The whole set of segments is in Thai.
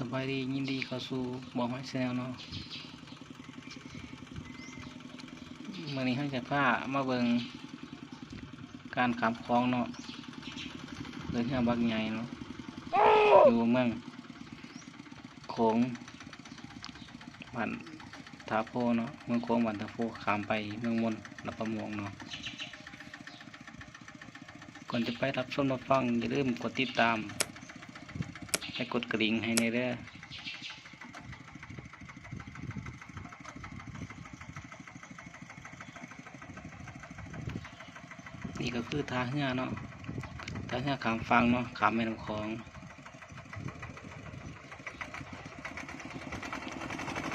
สบายดียินดีเข้าสู่บอกให้แซวเนาะมื่อนี้ให้จะพามาเบิ่งการขับคล้องเนาะเรื่องเรือบักใหญ่เนาะอยู่เมืองโขงบ้านทาโพเนาะเมืองโขงบ้านทาโพข้ามไปเมืองมนลำปะมวงเนาะก่อนจะไปรับชมรับฟังอย่าลืมกดติดตามให้กดกระดิ่งให้ในเด้อนี่ก็คือท่าเรือเนาะท่าเรือขามฟังเนาะขามแม่น้ำคลอง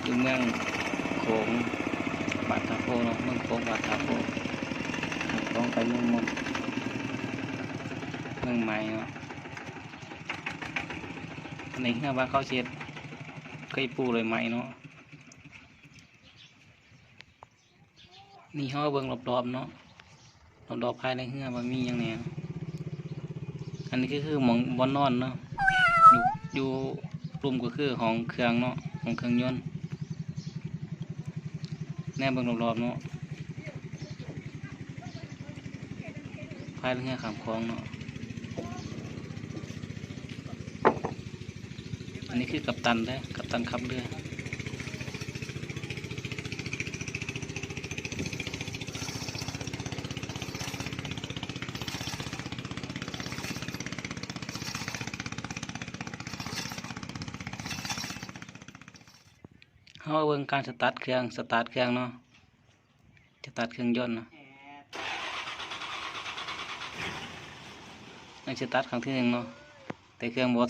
อยู่เมืองโขงบาดทาโพเนาะเมืองโขงบาดทาโพคลองไปเมืองมนเมืองใหม่เนาะในเรือบ้านเขาเช็ดเคยปูเลยไหมเนาะนี่เขาเบิ่งรอบๆเนาะรอบๆภายในเรือมันมีอย่างแน่อันนี้ก็คือหมองบอนนอนเนาะอยู่รุมก็คือห้องเครื่องเนาะห้องเครื่องยนต์แน่เบิ่งรอบๆเนาะภายในเรือขามคลองเนาะอันนี้คือกัปตันได้กัปตันขับเรือเขาเบิ่งการสตาร์ทเครื่องเนาะสตาร์ทเครื่องยนต์เนาะในสตาร์ทครั้งที่หนึ่งเนาะแต่เครื่องบด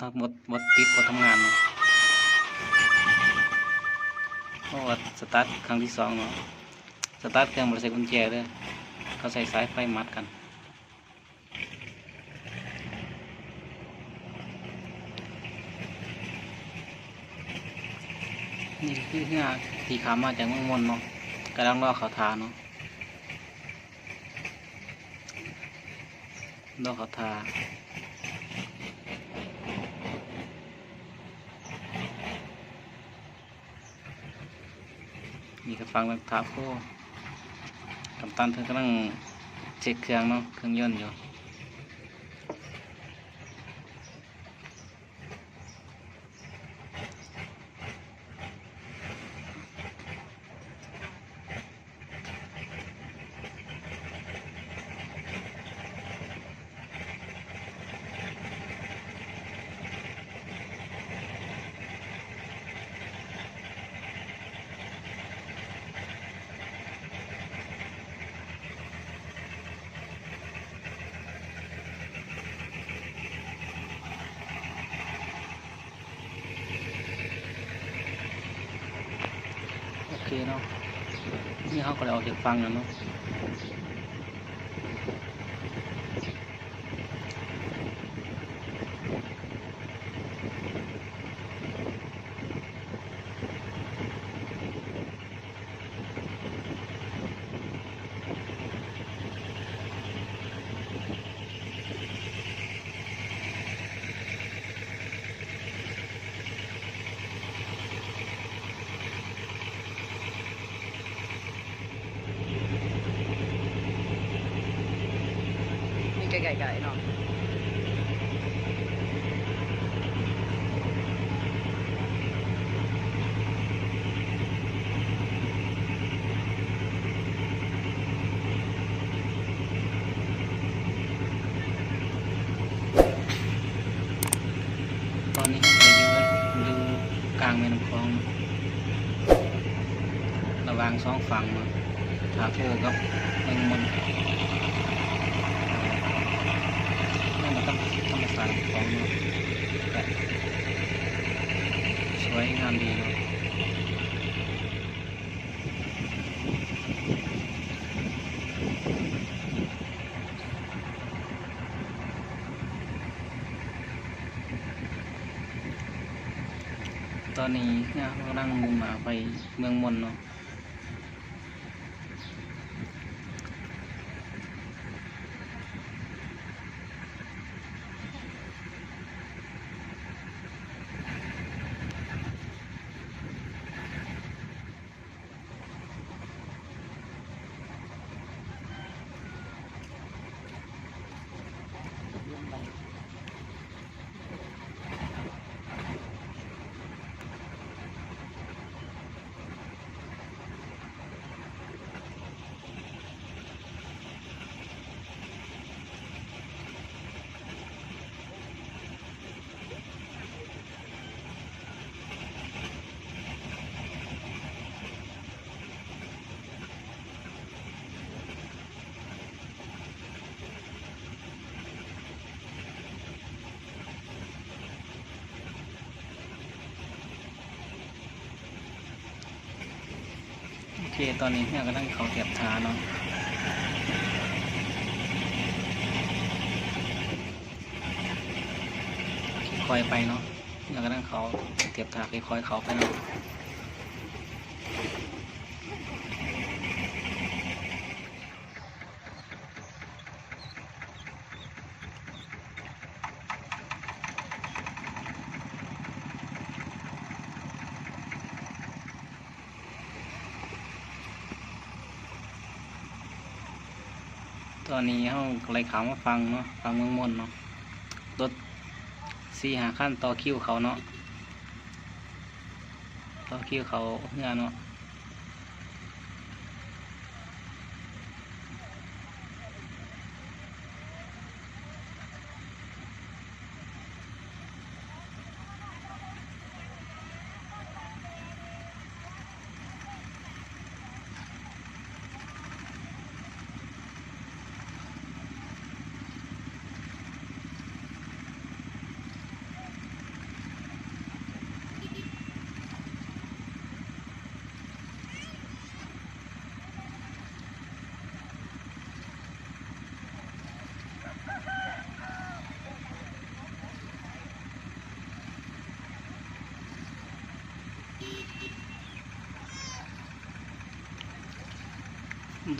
ติดบดทำงานเนาะเพราะว่าสตาร์ทครั้งที่สองเนาะสตาร์ทเครื่องบดใส่กุญแจเลยเขาใส่สายไฟมัดกันนี่คือเรือที่ขามาจากเมืองมนเนาะกำลังรอเขาทาเนาะรอเขาทานี่ก็ฟังแบบทาโค้กัปตันเธอกำลังเช็คเครื่องเนาะเครื่องยนต์อยู่โอเคเนาะนี่เขาก็เลยออกจากฟังแล้วเนาะนี่ไก่ๆเนาะตอนนี้เขาอยู่กลางแม่น้ำคลองระหว่างสองฝั่งเนาะทาโพกับเมืองมนนี่มันต้องธรรมศาสตร์ของเนาะสวยงามดีเนาะตอนนี้เนี่ยเรากำลังมุ่งหน้าไปเมืองมนเนาะ เคตอนนี้เฮียก็นั่งเขาเทียบทาเนาะค่อยๆไปเนาะเฮียก็นั่งเขาเทียบทาค่อยๆเขาไปเนาะตอนนี้เขาเลยขามมาฟังเนาะฟังเมืองมนเนาะรถ4-5 ขั้นต่อคิวเขาเนาะต่อคิวเขาเฮือเนาะ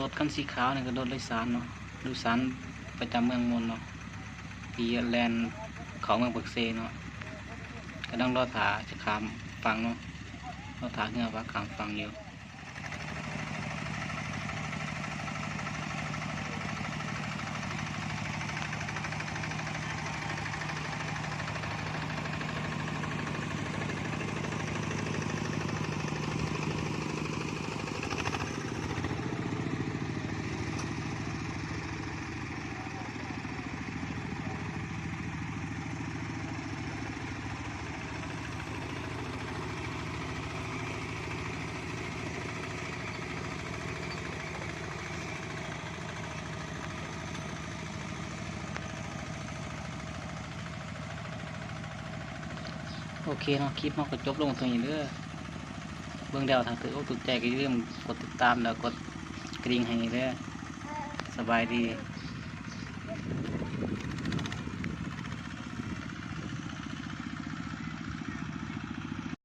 รถคันสีขาวนี่ก็รถโดยสารเนาะโดยสารประจำเมืองมนเนาะที่แลนด์เขาเมืองปักเซเนาะก็ต้องรอถาจะขามฟังเนาะรอถาเฮือว่าขามฟังอยู่โอเคเนาะคลิปเราก็จบลงตรงนี้เด้อเบื้องเดียวถ้าถือว่าถูกใจก็อย่าลืมกดติดตามแล้วกดกระดิ่งให้เด้อสบายดี